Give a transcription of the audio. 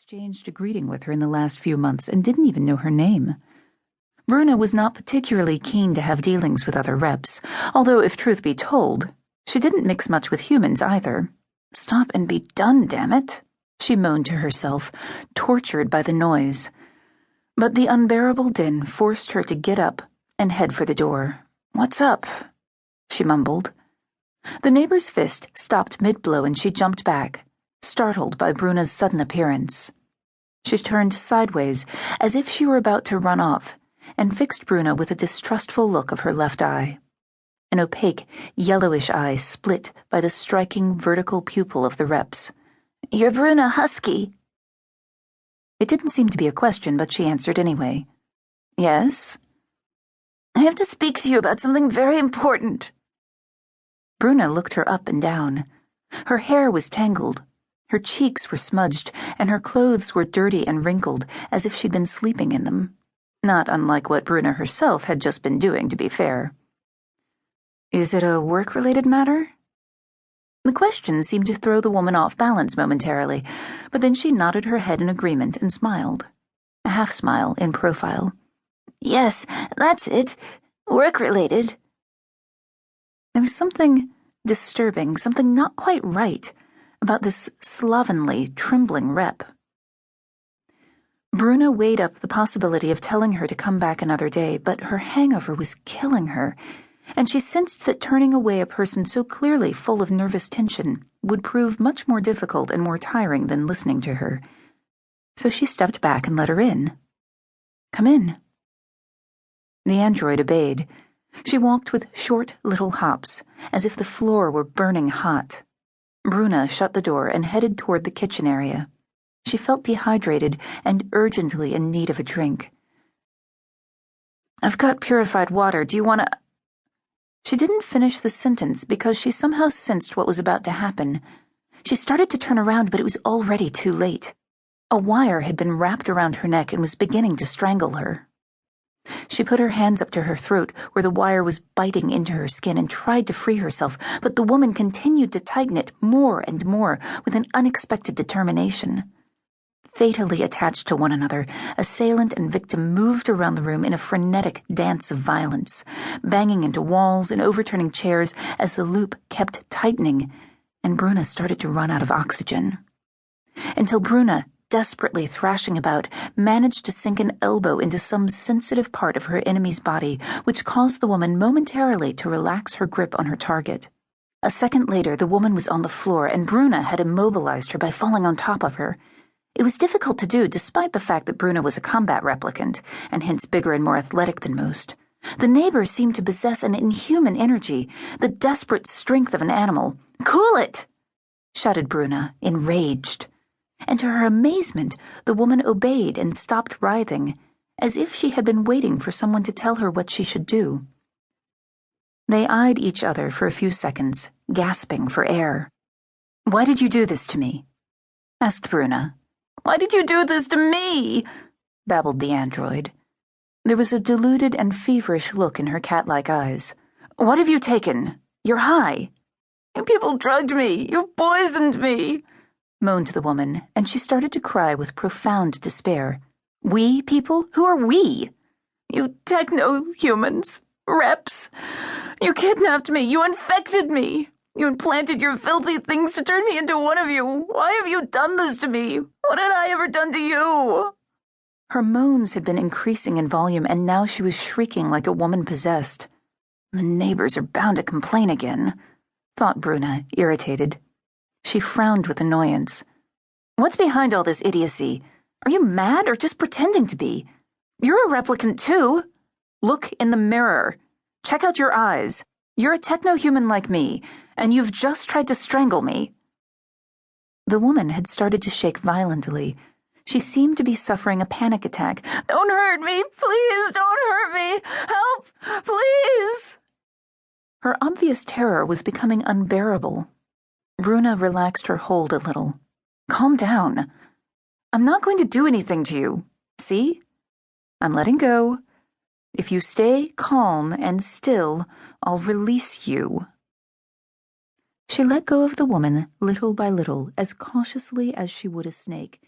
exchanged a greeting with her in the last few months and didn't even know her name. Bruna was not particularly keen to have dealings with other reps, although, if truth be told, she didn't mix much with humans either. Stop and be done, damn it, she moaned to herself, tortured by the noise. But the unbearable din forced her to get up and head for the door. "What's up?" she mumbled. The neighbor's fist stopped mid-blow and she jumped back, startled by Bruna's sudden appearance. She turned sideways, as if she were about to run off, and fixed Bruna with a distrustful look of her left eye. An opaque, yellowish eye split by the striking vertical pupil of the rep's. "You're Bruna Husky." It didn't seem to be a question, but she answered anyway. "Yes?" "I have to speak to you about something very important." Bruna looked her up and down. Her hair was tangled, her cheeks were smudged, and her clothes were dirty and wrinkled, as if she'd been sleeping in them. Not unlike what Bruna herself had just been doing, to be fair. "Is it a work-related matter?" The question seemed to throw the woman off balance momentarily, but then she nodded her head in agreement and smiled. A half-smile in profile. "Yes, that's it. Work-related." There was something disturbing, something not quite right, about this slovenly, trembling rep. Bruna weighed up the possibility of telling her to come back another day, but her hangover was killing her, and she sensed that turning away a person so clearly full of nervous tension would prove much more difficult and more tiring than listening to her. So she stepped back and let her in. "Come in." The android obeyed. She walked with short little hops, as if the floor were burning hot. Bruna shut the door and headed toward the kitchen area. She felt dehydrated and urgently in need of a drink. "I've got purified water. Do you want to—" She didn't finish the sentence because she somehow sensed what was about to happen. She started to turn around, but it was already too late. A wire had been wrapped around her neck and was beginning to strangle her. She put her hands up to her throat, where the wire was biting into her skin, and tried to free herself, but the woman continued to tighten it more and more with an unexpected determination. Fatally attached to one another, assailant and victim moved around the room in a frenetic dance of violence, banging into walls and overturning chairs as the loop kept tightening, and Bruna started to run out of oxygen. Until Bruna, desperately thrashing about, managed to sink an elbow into some sensitive part of her enemy's body, which caused the woman momentarily to relax her grip on her target. A second later, the woman was on the floor, and Bruna had immobilized her by falling on top of her. It was difficult to do, despite the fact that Bruna was a combat replicant, and hence bigger and more athletic than most. The neighbor seemed to possess an inhuman energy, the desperate strength of an animal. "Cool it!" shouted Bruna, enraged. And to her amazement, the woman obeyed and stopped writhing, as if she had been waiting for someone to tell her what she should do. They eyed each other for a few seconds, gasping for air. "Why did you do this to me?" asked Bruna. "Why did you do this to me?" babbled the android. There was a deluded and feverish look in her cat-like eyes. "What have you taken? You're high." "You people drugged me. You poisoned me," moaned the woman, and she started to cry with profound despair. "We people? Who are we?" "You techno-humans. Reps. You kidnapped me. You infected me. You implanted your filthy things to turn me into one of you. Why have you done this to me? What had I ever done to you?" Her moans had been increasing in volume, and now she was shrieking like a woman possessed. "The neighbors are bound to complain again," thought Bruna, irritated. She frowned with annoyance. "What's behind all this idiocy? Are you mad or just pretending to be? You're a replicant too. Look in the mirror. Check out your eyes. You're a techno-human like me, and you've just tried to strangle me." The woman had started to shake violently. She seemed to be suffering a panic attack. "Don't hurt me! Please don't hurt me! Help! Please!" Her obvious terror was becoming unbearable. Bruna relaxed her hold a little. "Calm down. I'm not going to do anything to you. See? I'm letting go. If you stay calm and still, I'll release you." She let go of the woman little by little, as cautiously as she would a snake,